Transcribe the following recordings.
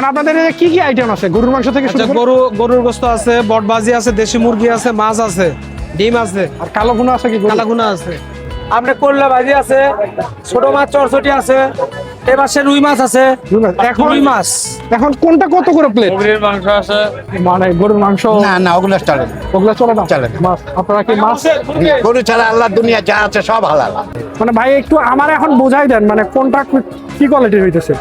আপনাদের কি কি আইটেম আছে গরুর মাংস থেকে শুরু করে? গরুর গোশত আছে, বটবাজি আছে, দেশি মুরগি আছে, মাছ আছে, ডিম আছে, আর কালো ভুনা আছে কি? কালা ভুনা আছে। আপনি করলা ভাজি আছে, ছোট মাছ চরচটি আছে, এপাশে রুই মাছ আছে। রুই মাছ এখন কোনটা কত করে প্লেট? গরুর মাংস আছে। মানে গরুর মাংস না ওগুলো চলে না। ওগুলা চলে না? চলে না। মাছ আপনারা কি মাছ? গরু ছাড়া আল্লাহ দুনিয়া যা আছে সব হালাল। মানে ভাই একটু আমার এখন বোঝাই দেন, মানে কোনটা কি কোয়ালিটির হইতেছে?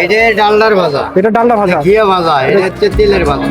এই যে ডালদার ভাজা, এটা ডালডা ভাজা, ঘিয়ে ভাজা, এটা হচ্ছে তেলের ভাজা।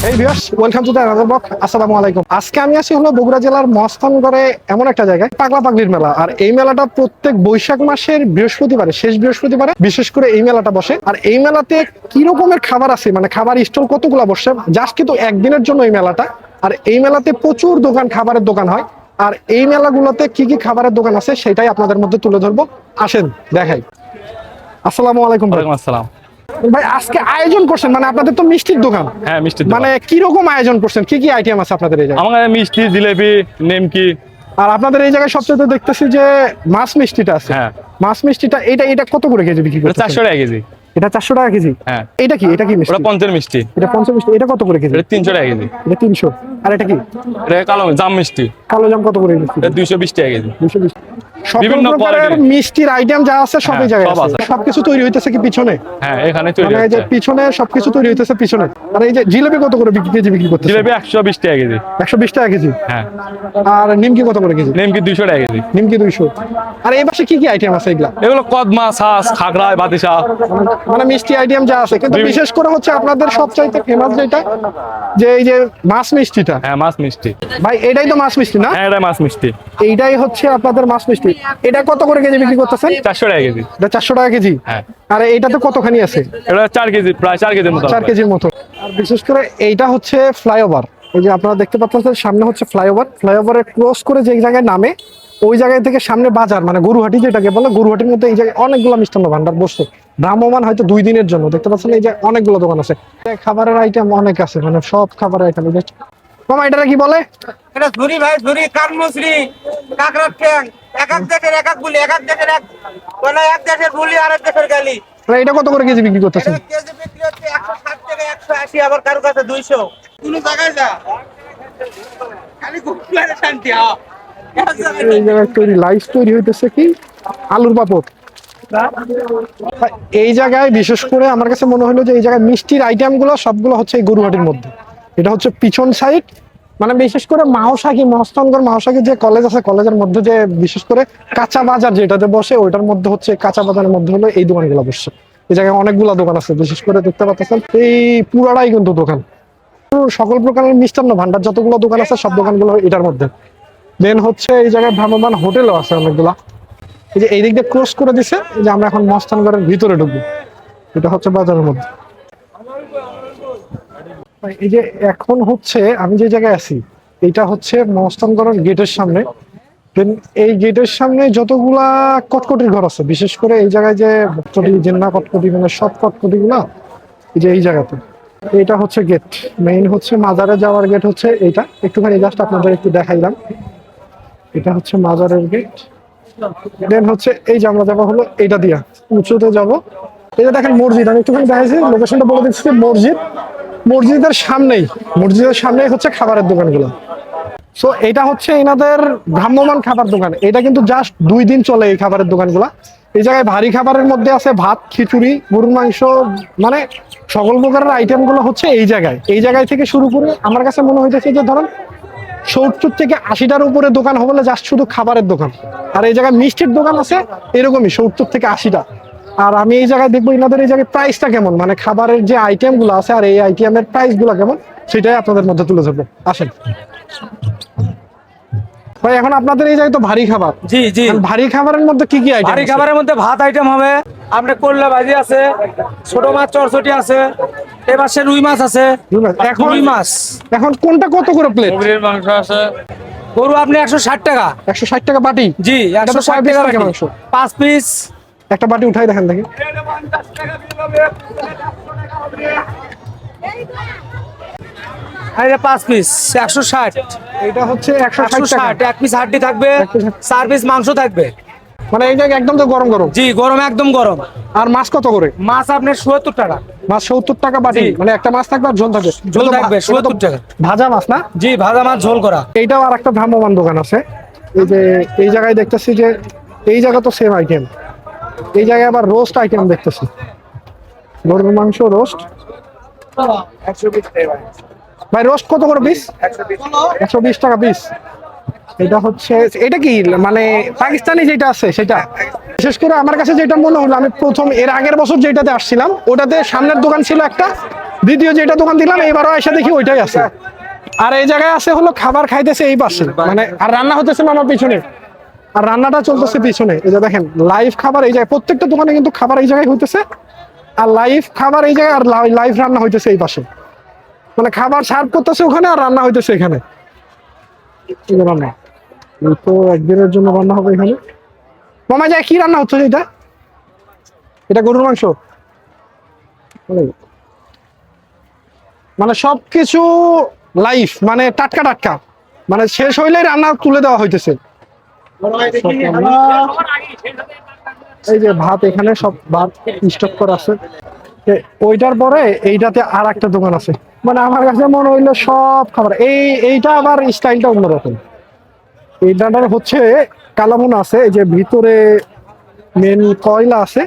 এই viewers, welcome to the another blog. আসসালামু আলাইকুম। আজকে আমি আছি হলো বগুড়া জেলার মহাস্থানগড়ে এমন একটা জায়গায়, পাগলা পাগলির মেলা। আর এই মেলাটা প্রত্যেক বৈশাখ মাসের বৃহস্পতিবারে, শেষ বৃহস্পতিবারে বিশেষ করে এই মেলাটা বসে। আর এই মেলাতে কি রকমের খাবার আছে, মানে খাবার স্টল কতগুলা বসে, জাস্ট কিন্তু একদিনের জন্য এই মেলাটা। আর এই মেলাতে প্রচুর দোকান, খাবারের দোকান হয়। আর এই মেলাগুলোতে কি কি খাবারের দোকান আছে সেটাই আপনাদের মধ্যে তুলে ধরবো। আসেন দেখাই। আসসালামু আলাইকুম। ওয়ালাইকুম আসসালাম। ভাই আজকে আয়োজন করছেন, মানে আপনাদের তো মিষ্টির দোকান। হ্যাঁ, মিষ্টি মানে কি রকম আয়োজন করছেন, কি কি আইটেম আছে আপনাদের এই জায়গায়? আমার মিষ্টি, জিলেবি, নেমকি। আর আপনাদের এই জায়গায় সবচেয়ে দেখতেছি যে মাছ মিষ্টিটা আছে। হ্যাঁ। মাছ মিষ্টিটা এটা কত করে কেজি বিক্রি করছেন? 400 টাকা কেজি। এটা 400 টাকা কেজি। হ্যাঁ। এটা কি মিষ্টি? ওটা পঞ্চের মিষ্টি। এটা পঞ্চম মিষ্টি। এটা কত করে কেজি? এটা 300 টাকা কেজি। এটা 300। আর এটা কি? এটা কালো জাম মিষ্টি। কালো জাম কত করে মিষ্টি? এটা 220 টাকা কেজি। 220। সকল বিভিন্ন প্রকারের quality-র। মিষ্টির আইটেম যা আছে সব এই হ্যাঁ, জায়গায় সব আছে। আছে। সবকিছু তৈরি হইতেছে কি পিছনে? হ্যাঁ, এখানে তৈরি মানে এই যে হচ্ছে। পিছনে সবকিছু তৈরি হইতেছে পিছনে। আর এই যে জিলেবি কত করে কেজি বিক্রি করতেছে? জিলেবি 120 টাকা কেজি। 120 টাকা কেজি। হ্যাঁ। আর নিমকি কত করে কেজি? নেমকি 200 টাকা কেজি। নিমকি 200। আর এই পাশে কি কি আইটেম আছে এগুলা? এগুলো কদমা, ছাস, খাগড়া, বাতিসা। মানে মিষ্টি আইটেম যা আছে, কিন্তু বিশেষ করে হচ্ছে আপনাদের সবচাইতে ফেমাস যেটা, যে এই যে মাছ মিষ্টিটা। হ্যাঁ, মাছ মিষ্টি। ভাই এটাই তো মাছ মিষ্টি না? হ্যাঁ, এটা মাছ মিষ্টি। এইটাই হচ্ছে আপনাদের মাছ মিষ্টি। এটা কত করে কেজি বিক্রি করতেছেন? 400 টাকা কেজি। এটা 400 টাকা কেজি। হ্যাঁ। আর এইটাতে কতখানি আছে? এটা 4 কেজি, প্রায় 4 কেজির মতো। 4 কেজির মতো। আর বিশেষ করে এইটা হচ্ছে ফ্লাইওভার। এই যে আপনারা দেখতে পাচ্ছেন সামনে হচ্ছে ফ্লাইওভার। ফ্লাইওভারে ক্রস করে যে জায়গায় নামে, ওই জায়গায় থেকে সামনে বাজার, মানে গরুহাটি যেটাকে বলে, গরুহাটির মধ্যে এই জায়গায় অনেকগুলো মিষ্টান্ন ভান্ডার বসছে। ভ্রাম্যমান হয়তো 2 দিনের জন্য। দেখতে পাচ্ছেন এই যে অনেকগুলো দোকান আছে, খাবারের আইটেম অনেক আছে, মানে সব খাবারের আইটেম। মামা এটা কি বলে? এটা ঝুরি ভাই, ঝুরি, কানমুসরি, কাকড়ার ঠ্যাং। এক এক দেশের এক এক বুলি, এক এক দেশের এক, মানে এক দেশের বুলি আর এক দেশের গালি। মানে এটা কত করে কেজি বিক্রি করতেছেন? এটা কেজি বিক্রি হচ্ছে 160 থেকে 180, আবার কারো কাছে 200। কোন জায়গায় যা খালি ঘুরে শান্তি। হ্যাঁ, এই জায়গায় লাইস তৈরি হইতেছে কি আলুর পাপড়। এই জায়গায় বিশেষ করে আমার কাছে মনে হলো যে এই জায়গায় মিষ্টির আইটেম গুলো সবগুলো হচ্ছে এই গরুহাটির মধ্যে। এটা হচ্ছে পিছন সাইড, মানে বিশেষ করে মাওসাকি, মহাস্থানগড় মাওসাকি যে কলেজ আছে, কলেজের মধ্যে যে বিশেষ করে কাঁচা বাজার যেটাতে বসে, ওইটার মধ্যে হচ্ছে কাঁচা বাজারের মধ্যে হলো এই দোকানগুলো বসছে। এই জায়গায় অনেকগুলো দোকান আছে, বিশেষ করে দেখতে পাচ্ছেন এই পুরাটাই কিন্তু দোকান। সকল প্রকারের মিষ্টান্ন ভান্ডার যতগুলো দোকান আছে সব দোকানগুলো এটার মধ্যে। দেন হচ্ছে এই জায়গায় ভ্রাম্যমান হোটেলও আছে অনেকগুলা। এই যে এই দিক দিয়ে ক্রস করে দিছে, এই যে আমরা এখন মহাস্থানগড়ের ভিতরে ঢুকবো। এটা হচ্ছে বাজারের মধ্যে। এই যে এখন হচ্ছে আমি যে জায়গায় আছি, এটা হচ্ছে মহাস্থানগড়ের গেটের সামনে। দেন এই গেটের সামনে যতগুলা কটকটির ঘর আছে, বিশেষ করে এই জায়গায় যে কটকটি, জেন্না কটকটি, মানে সব কটকটি গুলা এই যে এই জায়গাতে। এটা হচ্ছে গেট, মেইন হচ্ছে মাজারে যাওয়ার গেট হচ্ছে এইটা। একটুখানি জাস্ট আপনাদের একটু দেখাইলাম। এটা হচ্ছে মাজারের গেট। দেন হচ্ছে এই যে আমরা যাবো হলো এইটা দিয়া উঁচুতে যাবো। এই যে দেখেন মসজিদ, আমি একটুখানি দেখাইছি, লোকেশনটা বলে দিচ্ছি। মসজিদ, মসজিদের সামনেই হচ্ছে খাবারের দোকানগুলো। সো এটা হচ্ছে এনাদের ভ্রাম্যমান খাবার দোকান। এটা কিন্তু জাস্ট 2 দিন চলে এই খাবারের দোকানগুলা। এই জায়গায় ভারী খাবারের মধ্যে আছে ভাত, খিচুড়ি, গরুর মাংস, মানে সকল প্রকারের আইটেম গুলো হচ্ছে এই জায়গায় থেকে শুরু করে আমার কাছে মনে হইতেছে যে ধরেন 70 থেকে 80টার উপরে দোকান হলে জাস্ট শুধু খাবারের দোকান। আর এই জায়গায় মিষ্টির দোকান আছে এরকমই 70 থেকে 80টা। আর আমি এই জায়গায় দেখবো এনাদের এই জায়গায় প্রাইসটা কেমন, মানে খাবারের যে আইটেম গুলো আছে আর এই আইটেমের প্রাইস গুলো কেমন, সেটাই আপনাদের মধ্যে তুলে ধরবো। আসেন ভাই, এখন আপনাদের এই জায়গায় তো ভারী খাবার। জি জি। ভারী খাবারের মধ্যে কি কি আইটেম? ভারী খাবারের মধ্যে ভাত আইটেম হবে, আপনি করলা ভাজি আছে, ছোট মাছ চরচটি আছে, এপাশে রুই মাছ আছে। এখন রুই মাছ। এখন কোনটা কত করে প্লেট? গরুর মাংস আছে। গরু আপনি 160 টাকা। 160 টাকা বাটি? জি, এটা তো 160 কয় পিস টাকা থাকে বাটি। মাংস? 5 পিস। একটা বাটি উঠাই দেখেন দেখি। আর এটা 5 পিস 160। এটা হচ্ছে 160 টাকা। 160 এক পিস হাড্ডি থাকবে, এক piece হাড্ডি। 4 পিস মাংস থাকবে। মানে এই জায়গায় একদম তো গরম গরম। জি গরম, একদম গরম। আর মাছ কত করে? মাছ আপনার 70 টাকা। মাছ 70 টাকা বাটি, জি। মানে একটা মাছ থাকবে আর ঝোল থাকবে। ঝোল এটা তো থাকবে এটা তো 70 টাকা। ভাজা মাছ না? জি ভাজা মাছ ঝোল করা। এইটাও আর একটা ভ্রাম্যমান দোকান আছে। এই যে এই জায়গায় দেখতেছি যে এই জায়গা তো সেম আইটেম, এই জায়গায় আবার রোস্ট আইটেম দেখতেছি, গরুর মাংস রোস্ট। 120 টাকা। ভাই রোস্ট কত করে পিস? 120 টাকা পিস। এটা হচ্ছে, এটা কি মানে পাকিস্তানি যেটা আছে সেটা? বিশেষ করে আমার কাছে যেটা মনে হলো, আমি প্রথম এর আগের বছর যেটাতে আসছিলাম ওটাতে সামনের দোকান ছিল একটা, দ্বিতীয় যেটা দোকান দিলাম এবারও এসে দেখি ওইটাই আছে। আর এই জায়গায় আছে হলো খাবার খাইতেছে এই পাশে, মানে আর রান্না হতেছে আমার পিছনে, আর রান্নাটা চলতেছে পিছনে। এই যে দেখেন লাইভ খাবার এই জায়গায়, প্রত্যেকটা দোকানে কিন্তু খাবার এই জায়গায় হইতেছে, আর লাইভ খাবার এই জায়গায়, আর লাইভ রান্না হইতেছে এই পাশে। মানে খাবার সার্ভ করতেছে ওখানে আর রান্না হইতেছে এখানে। এই যে রান্না, এই তো একদিনের জন্য রান্না হবে এখানে। মামা যায় কি রান্না হচ্ছে এটা? এটা গরুর মাংস, মানে সবকিছু লাইভ, মানে টাটকা টাটকা, মানে শেষ হইলেই রান্না তুলে দেওয়া হইতেছে। এই যে ভাত, এখানে সব ভাত স্টক করা আছে। ওইটার পরে এইটাতে আর একটা দোকান আছে, মানে আমার কাছে মনে হইলো সব খাবার। এইটা আবার স্টাইলটা অন্যরকম। এইটার হচ্ছে কালামুন আছে, এই যে ভিতরে মেন কয়লা আছে,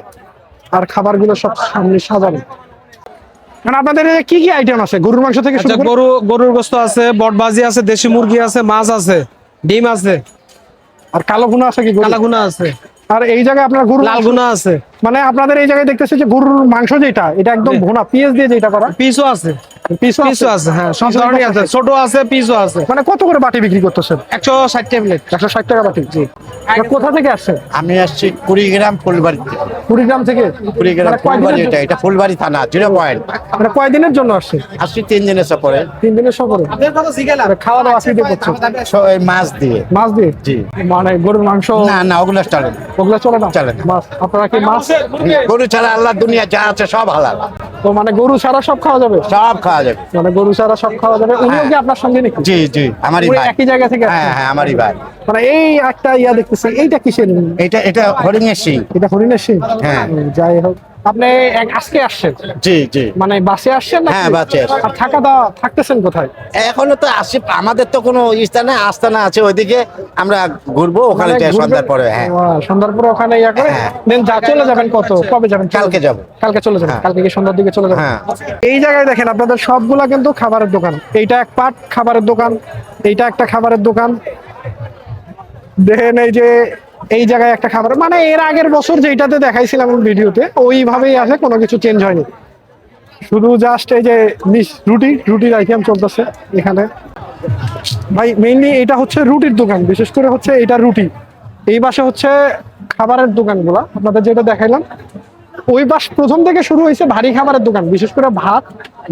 আর খাবারগুলো সব সামনে সাজানো। মানে আপনাদের কি কি আইটেম আছে গরুর মাংস থেকে শুরু আচ্ছা করে? গরুর গোশত আছে, বটবাজি আছে, দেশি মুরগি আছে, মাছ আছে, ডিম আছে, আর কালো ভুনা আছে কি? কালাগুনা আছে, আর এই জায়গায় আপনার গরুর লাল গুনা আছে, মানে আপনাদের এই জায়গায় দেখতেছে যে গরুর মাংস যেটা, এটা একদম জি। ভুনা পিএস দিয়ে যেটা করা, পিসও আছে, পিসও পিসও আছে, হ্যাঁ সব পিসও ধরনের আছে, আছে। ছোট আছে, পিসও আছে। মানে কত করে বাটি বিক্রি করতেছেন? 160 ট্যাবলেট। 160 টাকা বাটি। জি। কোথা থেকে আসছেন? আমি আসছি কুড়িগ্রাম ফুলবাড়ি থেকে। কুড়িগ্রাম থেকে? কুড়িগ্রাম মানে ফুলবাড়ি, কয়দিনের এটা ফুলবাড়ি থানা 0 পয়েন্ট। মানে কয়দিনের জন্য আসছে? আসছি 3 দিনের সফরে। 3 দিনের সফরে? মানে খাওয়া দাওয়া কি দিয়ে করছেন? এই মাছ দিয়ে। মাছ দিয়ে? জি। মানে গরুর মাংস না না, ওগুলো চলে না। ওগুলা চলে না? চলে না। মাছ, আপনারা কি মাছ? গরু ছাড়া আল্লাহ দুনিয়া যা আছে সব হালাল, তো মানে গরু ছাড়া সব খাওয়া যাবে? সব খাওয়া যাবে। মানে গরু ছাড়া সব খাওয়া যাবে। উনিও হ্যাঁ। কি আপনার সঙ্গে নাকি? জি জি, আমারই ওই ভাই। একই জায়গা থেকে আসছেন? হ্যাঁ হ্যাঁ, আমারই ভাই। মানে এই একটা ইয়া দেখতেছি, এইটা কিসের? এটা হরিণের সিং। এটা হরিণের শিং? হ্যাঁ। যাই হোক, আপনি আজকে আসছেন জি জি। মানে বাসে আসছেন নাকি? হ্যাঁ, বাসে আসছি। আর থাকা দাওয়া থাকতেছেন কোথায়? এখনো তো আসি, আমাদের তো কোনো স্থানে আস্তানা আছে ওইদিকে, আমরা ঘুরবো ওখানে মানে যাই ঘুরবেন? সন্ধ্যার পরে। হ্যাঁ ও, সন্ধ্যার পরে ওখানে ইয়া করে হ্যাঁ। দেন চলে যাবেন। কবে যাবেন? কালকে যাবো। কালকে চলে যাবেন? হ্যাঁ। কালকে কি সন্ধ্যার দিকে চলে যাবেন? হ্যাঁ। এই জায়গায় দেখেন আপনাদের সবগুলা কিন্তু খাবারের দোকান। এইটা এক পাট খাবারের দোকান, এইটা একটা খাবারের দোকান। দেখেন এই যে এই জায়গায় একটা খাবার, মানে এর আগের বছর যেটাতে দেখাইছিলাম ভিডিওতে ওইভাবেই আছে, কোনো কিছু চেঞ্জ হয়নি। শুধু জাস্ট এই যে রুটির আইটেম চলতেছে এখানে। ভাই মেইনলি এটা হচ্ছে রুটির দোকান, বিশেষ করে হচ্ছে এটা রুটি। এই পাশে হচ্ছে খাবারের দোকানগুলা আপনাদের যেটা দেখাইলাম। ওই পাশ প্রথম থেকে শুরু হয়েছে ভারী খাবারের দোকান, বিশেষ করে ভাত,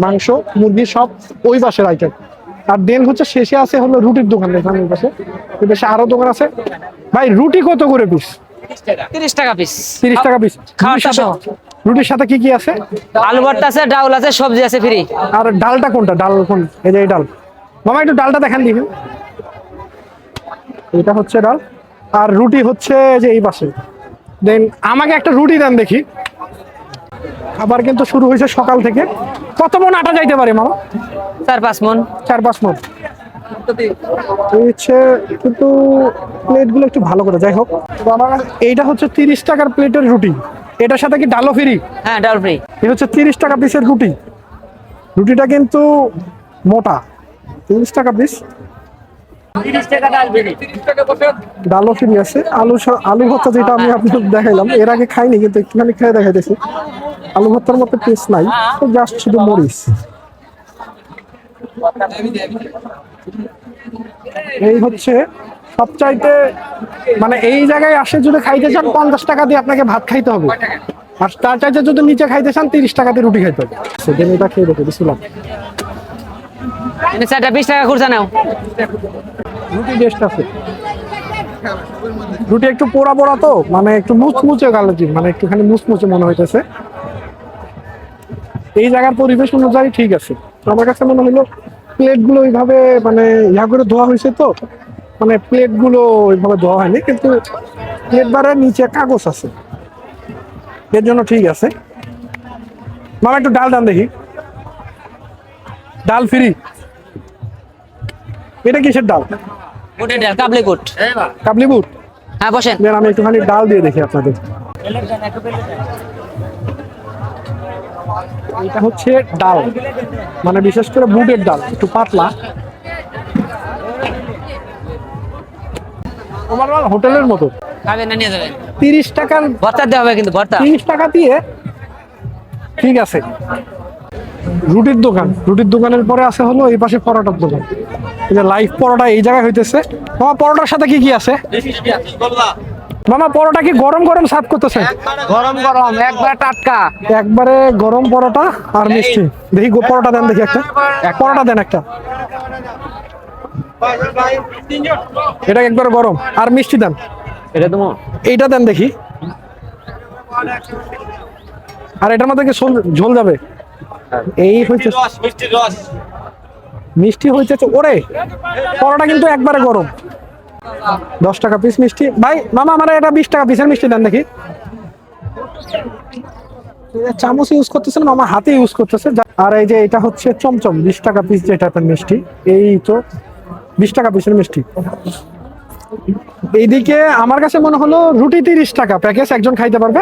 মাংস, মুরগি সব ওই পাশের আইটেম। আর দেন হচ্ছে শেষে আছে হলো রুটির দোকান। এখানে ওই পাশে ওই পাশে আরো দোকান আছে। ভাই রুটি কত করে পিস? 30 টাকা পিস। 30 টাকা পিস। রুটির সাথে কি কি আছে? আলু ভর্তা আছে, ডাউল আছে, সবজি আছে ফ্রি। আর ডালটা কোনটা? ডাল কোন? এই যে এই ডাল। মামা একটু ডালটা দেখান দিন। এটা হচ্ছে ডাল, আর রুটি হচ্ছে যে এই পাশে। দেন আমাকে একটা রুটি দেন দেখি। খাবার কিন্তু শুরু হয়েছে সকাল থেকে। কত মন আটা যাইতে পারে মামা? 4-5 মন। 4-5 মন। এই হচ্ছে, কিন্তু প্লেটগুলো একটু ভালো করে। যাই হোক, তো আমার এইটা হচ্ছে 30 টাকার প্লেটের রুটি। এটার সাথে কি ডালও ফ্রি? হ্যাঁ, ডাউল ফ্রি। এই হচ্ছে 30 টাকা পিসের রুটি। রুটিটা কিন্তু মোটা। 30 টাকা পিস। 30 টাকা ডাল ফ্রি। ডালও ফ্রি আছে। আলু ভর্তা যেটা আমি আপনাদের দেখাইলাম, এর আগে খাইনি কিন্তু একটুখানি খেয়ে দেখাইতেছি। আলু ভর্তার মতো টেস্ট নাই, তো জাস্ট শুধু মরিচ। এই হচ্ছে সবচাইতে, মানে এই জায়গায় আসে যদি খাইতে চান 50 টাকা দিয়ে আপনাকে ভাত খাইতে হবে, আর তার চাইতে যদি নিচে খাইতে চান 30 টাকা দিয়ে রুটি খাইতে হবে। সেদিন এটা খেয়ে দেখে বিসমিল্লাহ। এনে 4টা 20 টাকা খুচরা নাও। রুটি টেস্ট আছে। রুটি একটু পোড়া পোড়া তো, মানে একটু মুচমুচে কালার, মানে একটুখানি মুচমুচে মনে হইতেছে। এই জায়গার পরিবেশ অনুযায়ী ঠিক আছে। তো আমার কাছে মনে হলো প্লেটগুলো ওইভাবে মানে ইয়া করে ধোয়া হয়েছে, তো মানে প্লেটগুলো ওইভাবে ধোয়া হয়নি, কিন্তু প্লেট বারের নিচে কাগজ আছে, এর জন্য ঠিক আছে। মামা একটু ডাল দাম দেখি, ডাল ফ্রি। এটা কিসের ডাল? বুটের ডাল, কাবলি বুট। কাবলি বুট। হ্যাঁ বসেন। দেন আমি একটুখানি ডাল দিয়ে দেখি আপনাদের। এটা হচ্ছে ডাল, মানে বিশেষ করে বুটের ডাল, একটু পাতলা। ওভারঅল হোটেলের মতো। খাবেন না নিয়ে যাবেন। 30 টাকার, ভর্তা দেওয়া হবে কিন্তু, ভর্তা। 30 টাকা দিয়ে ঠিক আছে। রুটির দোকান, রুটির দোকানের পরে আছে হলো এই পাশে পরোটার দোকান। এই যে লাইভ পরোটা এই জায়গায় হইতেছে। মামা পরোটার সাথে কি কি আছে? মামা পরোটা কি গরম গরম সার্ভ করতেছে? গরম গরম, একবার টাটকা। একবারে গরম পরোটা আর মিষ্টি। দেখি পরোটা দেন, দেখি একটা পরোটা দেন একটা। এটা একবারে গরম আর মিষ্টি দেন। এটা তোমার? এইটা দেন দেখি। আর এটার মধ্যে কি ঝোল যাবে? এই হইছে মিষ্টি হইছে ওরে। পরোটা কিন্তু একবারে গরম। 10 টাকা পিস মিষ্টি। ভাই মামা আমার এটা 20 টাকা পিসের মিষ্টি দেন দেখি। চামচ ইউজ করতেছেন, মামা হাতে ইউজ করতেছে। আর এই যে এটা হচ্ছে চমচম, 20 টাকা পিস যেটা মিষ্টি। এই তো 20 টাকা পিসের মিষ্টি। এইদিকে আমার কাছে মনে হলো রুটি 30 টাকা প্যাকেজ, একজন খাইতে পারবে।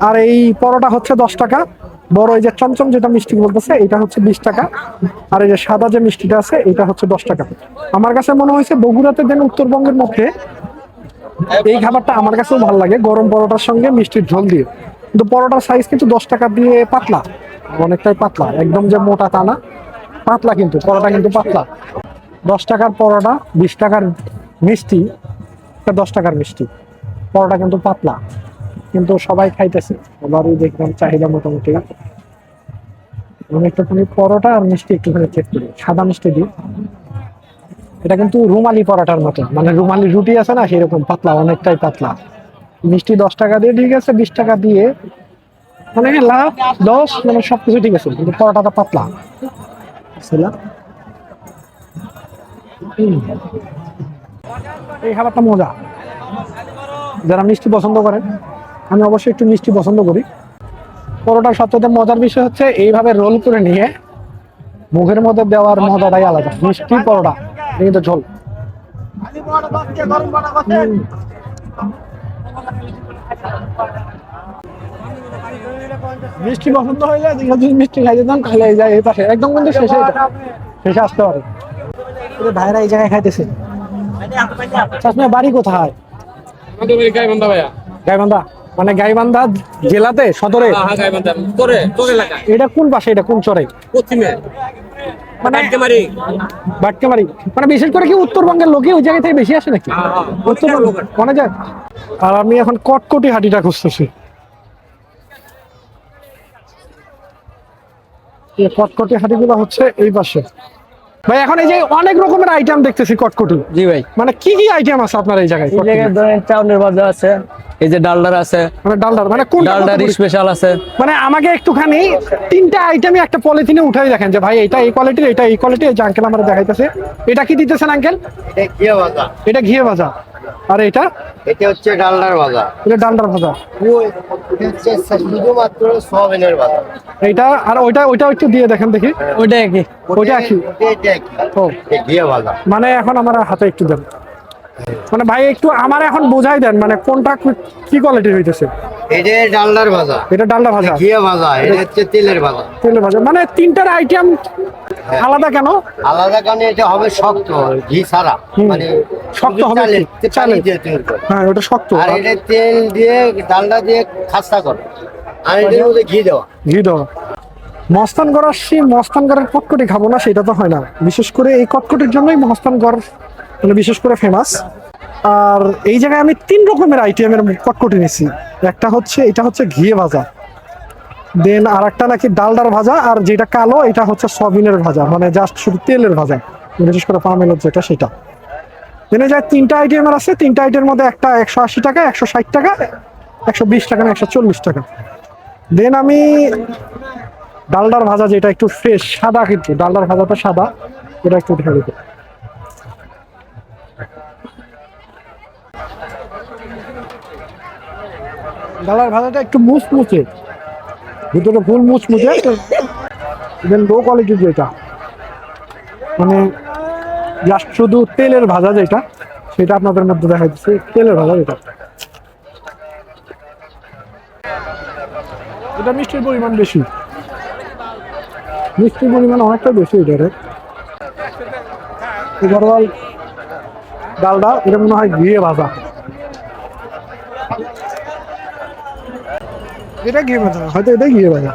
আর এই পরোটা হচ্ছে 10 টাকা। বড় এই যে চমচম যেটা মিষ্টি বলতেছে এটা হচ্ছে 20 টাকা। আর এই যে সাদা যে মিষ্টিটা আছে এটা হচ্ছে 10 টাকা। আমার কাছে মনে হয়েছে বগুড়াতে দেন উত্তরবঙ্গের মধ্যে এই খাবারটা আমার কাছেও ভালো লাগে, গরম পরোটার সঙ্গে মিষ্টির ঝোল দিয়ে। কিন্তু পরোটার সাইজ কিন্তু 10 টাকা দিয়ে পাতলা, অনেকটাই পাতলা, একদম যে মোটা তা না, পাতলা। কিন্তু পরোটা কিন্তু পাতলা। 10 টাকার পরোটা, 20 টাকার মিষ্টি, 10 টাকার মিষ্টি। পরোটা কিন্তু পাতলা, কিন্তু সবাই খাইতেছে। আবারও দেখলাম চাহিদা মোটামুটি। আমি একটুখানি পরোটা আর মিষ্টি একটুখানি চেক করি, সাদা মিষ্টি দিই। এটা কিন্তু রুমালি পরোটার মতো, মানে রুমালি রুটি আছে না সেরকম পাতলা, অনেকটাই পাতলা। মিষ্টি 10 টাকা দিয়ে ঠিক আছে, 20 টাকা দিয়ে মানে লাভ 10, মানে সবকিছু ঠিক আছে, কিন্তু পরোটাটা পাতলা। এই খাবারটা মজা। যারা মিষ্টি পছন্দ করেন, আমি অবশ্যই একটু মিষ্টি পছন্দ করি। পরোটার সবচেয়ে মজার বিষয় হচ্ছে এইভাবে রোল করে নিয়ে মুখের মধ্যে দেওয়ার মজাটাই আলাদা। মিষ্টি পরোটা কিন্তু ঝোল। মিষ্টি পছন্দ হইলে যদি মিষ্টি খাই দিতাম তাহলে এই যায় এই পাশে একদম, কিন্তু শেষে শেষে আসতে পারে। ভাইরা এই জায়গায় খাইতেছে। চাষমিয়া বাড়ি কোথায়? গাইবান্ধা, মানে গাইবান্ধা জেলাতে সদরে? এটা কোন পাশে, এটা কোন চরে? মানে বাটকেমারি, মানে বিশেষ করে কি উত্তরবঙ্গের লোকে ওই জায়গা থেকে বেশি আসে নাকি? উত্তরবঙ্গ মনে যায়। আর আমি এখন কটকটি হাটিটা খুঁজতেছি। এই কটকটি হাটিগুলো হচ্ছে এই পাশে। ভাই এখন এই যে অনেক রকমের আইটেম দেখতেছি কটকটি। জি ভাই। মানে কি কি আইটেম আছে আপনার এই জায়গায়? এই জায়গায় ধরেন চাউলের ভাজা আছে, এই যে ডালডার আছে, মানে ডালডার, মানে কোন ডালডার স্পেশাল আছে। মানে আমাকে একটুখানি 3টা আইটেমই একটা পলিথিনে উঠাই দেখেন যে ভাই এটা এই কোয়ালিটির, এটা এই কোয়ালিটির। এই যে আঙ্কেল আমার দেখাইতেছে, এটা কি দিতেছেন আঙ্কেল? এটা ঘিয়ে ভাজা। এটা ঘিয়ে ভাজা। আর এটা? এটা হচ্ছে ডালডার ভাজা। এটা ডালডার ভাজা। হচ্ছে শুধুমাত্র সয়াবিনের ভাজা। এইটা আর ওইটা একটু দিয়ে দেখেন দেখি। ওইটা কি? ওইটা কি? ও ঘিয়ে ভাজা। মানে এখন আমার হাতে একটু দেন, মানে ভাই একটু আমার এখন বোঝাই দেন, মানে কোনটা কি কোয়ালিটির হইতেছে। এটা ডালডার ভাজা, এটা ডালডা ভাজা, ঘিয়ে ভাজা, এটা হচ্ছে তেলের ভাজা। তেলের ভাজা। মানে 3টার আইটেম আলাদা কেন? আলাদা কারণে এটা হবে শক্ত, ঘি ছাড়া, মানে শক্ত হবে চালের কি? চালের দিয়ে তৈরি করে। হ্যাঁ ওটা শক্ত। আর এটা তেল দিয়ে ডালডা দিয়ে খাস্তা করে, আর এটার মধ্যে ঘি দেওয়া। ঘি দেওয়া। মস্তানগড় আসছি, মস্তানগড়ের কটকটি খাবো না সেটা তো হয় না। বিশেষ করে এই কটকটির জন্যই মস্তানগড় মানে বিশেষ করে ফেমাস। আর এই জায়গায় আমি 3 রকমের আইটেমের কটকটি নিছি। একটা হচ্ছে এটা হচ্ছে ঘিয়ে ভাজা, দেন আর একটা নাকি ডালডার ভাজা, আর যেটা কালো এটা হচ্ছে সয়াবিনের ভাজা, মানে জাস্ট শুধু তেলের ভাজা, বিশেষ করে পামেলের যেটা সেটা। দেন এই জায়গায় 3টা আইটেমের আছে। 3টা আইটেমের মধ্যে একটা 180 টাকা, 160 টাকা, 120 টাকা না 140 টাকা। দেন আমি ডালডার ভাজা যেটা একটু ফ্রেশ সাদা, কিন্তু ডালডার ভাজাটা সাদা, এটা একটু উঠে দিতে। ডালার ভাজাটা একটু মুচমুচে, ভিতরে ফুল মুচমুচে, দেন লো কোয়ালিটির যেটা, মানে জাস্ট শুধু তেলের ভাজা যেটা, সেটা আপনাদের মধ্যে দেখা যাচ্ছে তেলের ভাজা যেটা। এটা মিষ্টির পরিমাণ বেশি, মিষ্টির পরিমাণ অনেকটা বেশি এটারে। ওভারঅল ডালটা এটা মনে হয় ঘিয়ে ভাজা, এটা ঘিয়ে ভাজা না, হয়তো এটা ঘিয়ে ভাজা।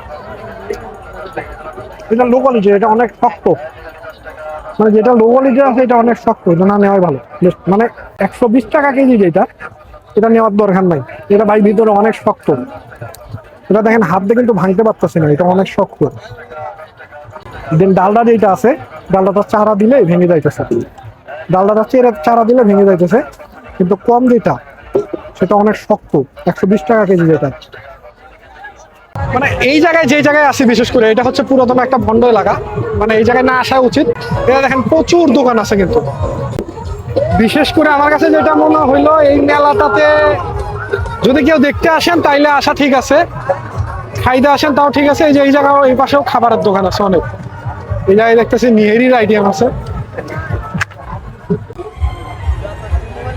এটা লো কোয়ালিটি, এটা অনেক শক্ত, মানে যেটা লো কোয়ালিটি আছে এটা অনেক শক্ত, এটা না নেওয়াই ভালো। মানে 120 টাকা কেজি যেটা, এটা নেওয়ার দরকার নাই। এটা ভাই ভিতরে অনেক শক্ত, এটা দেখেন হাত দিয়ে কিন্তু ভাঙতে পারতেছে না, এটা অনেক শক্ত। দেন ডালডা যেটা আছে, ডালডাটা চারা দিলে ভেঙে যাইতেছে, ডালডাটা চারা দিলে ভেঙে যাইতেছে, কিন্তু কম যেটা সেটা অনেক শক্ত, 120 টাকা কেজি যেটা। মানে এই জায়গায় যে জায়গায় আসি বিশেষ করে, এটা হচ্ছে পুরাতন একটা ভণ্ড এলাকা, মানে এই জায়গায় না আসা উচিত। এটা দেখেন প্রচুর দোকান আছে, কিন্তু বিশেষ করে আমার কাছে যেটা মনে হইলো, এই মেলাটাতে যদি কেউ দেখতে আসেন তাইলে আসা ঠিক আছে, খাইতে আসেন তাও ঠিক আছে। এই যে এই জায়গায় এই পাশেও খাবারের দোকান আছে অনেক, এই জায়গায় দেখতেছি নিহেরির আইটেম আছে।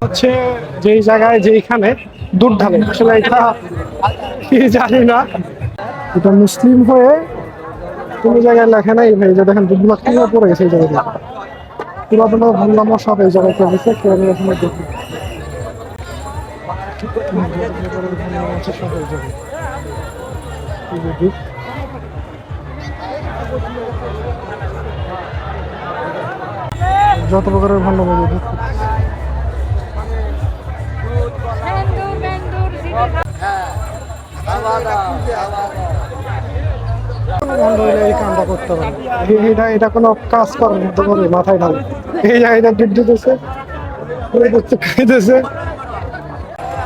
হচ্ছে যেই জায়গায় যেইখানে দুধ ঢালে, আসলে এটা কি জানি না, এটা মুসলিম হয়ে কোনো জায়গায় লেখা নাই ভাই। যে দেখেন দুধগুলো কিভাবে পড়ে গেছে এই জায়গায়, পুরাতন ভাঙলাম সব এই জায়গায় করে গেছে, কেউ এখানে দেখি যত প্রকারের ভালো মজুদ। এই কামটা করতে পারে, এটা কোনো কাজ করার মতো করে মাথায় ঢালে। এই জায়গাটা দুধ দিতেছে, খাইতেছে।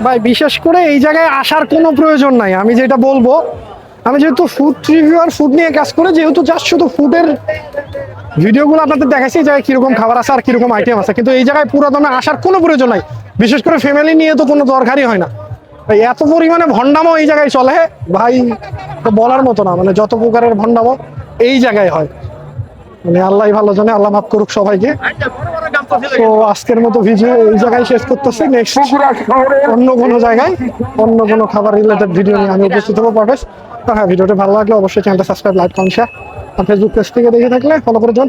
ভাই বিশেষ করে এই জায়গায় আসার কোনো প্রয়োজন নাই। আমি যেটা বলবো, আমি যেহেতু ফুড রিভিউয়ার, ফুড নিয়ে কাজ করে, যেহেতু জাস্ট শুধু ফুডের ভিডিওগুলো আপনাদের দেখাচ্ছি যে কিরকম খাবার আছে আর কিরকম আইটেম আছে, কিন্তু এই জায়গায় পুরাতনে আসার কোনো প্রয়োজন নাই। বিশেষ করে ফ্যামিলি নিয়ে তো কোনো দরকারই হয় না। এত পরিমাণে ভণ্ডামো এই জায়গায় চলে ভাই, তো বলার মতো না। মানে যত প্রকারের ভণ্ডামো এই জায়গায় হয়, মানে আল্লাহ ভালো জানে, আল্লাহ মাফ করুক সবাইকে। তো আজকের মতো ভিডিও এই জায়গায় শেষ করতেছি। নেক্সট অন্য কোনো জায়গায় অন্য কোনো খাবার রিলেটেড ভিডিও নিয়ে আমি উপস্থিত হবো পারভেজ। হ্যাঁ, ভিডিওটা ভালো লাগলে অবশ্যই চ্যানেলটা সাবস্ক্রাইব, লাইক, কমেন্ট, শেয়ার। আর ফেসবুক পেজ থেকে দেখে থাকলে ফলো করে যান।